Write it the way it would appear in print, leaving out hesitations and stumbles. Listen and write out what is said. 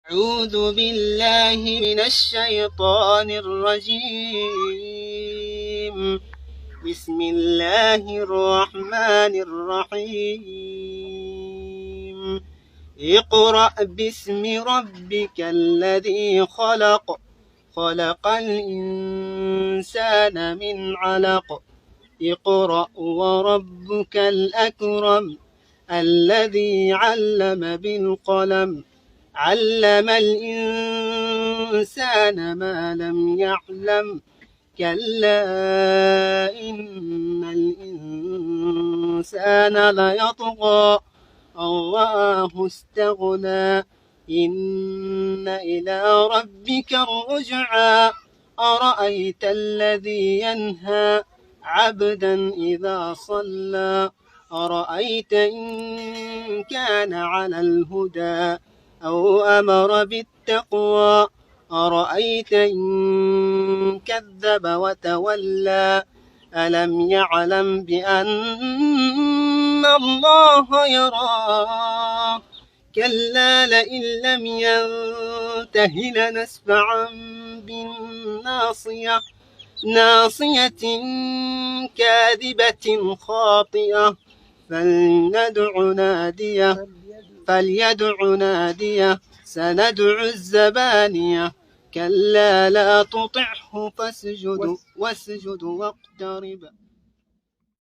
أعوذ بالله من الشيطان الرجيم. بسم الله الرحمن الرحيم. اقرأ باسم ربك الذي خلق خلق الإنسان من علق اقرأ وربك الأكرم الذي علم بالقلم علم الإنسان ما لم يعلم كلا إن الإنسان ليطغى أن رآه استغنى إن إلى ربك الرجعى أرأيت الذي ينهى عبدا إذا صلى أرأيت إن كان على الهدى أو أمر بالتقوى أرأيت إن كذب وتولى ألم يعلم بأن الله يرى كلا لئن لم ينته لنسفعا بالناصية ناصية كاذبة خاطئة فليدع ناديه سندع الزبانية كلا لا تطعه واسجد واقترب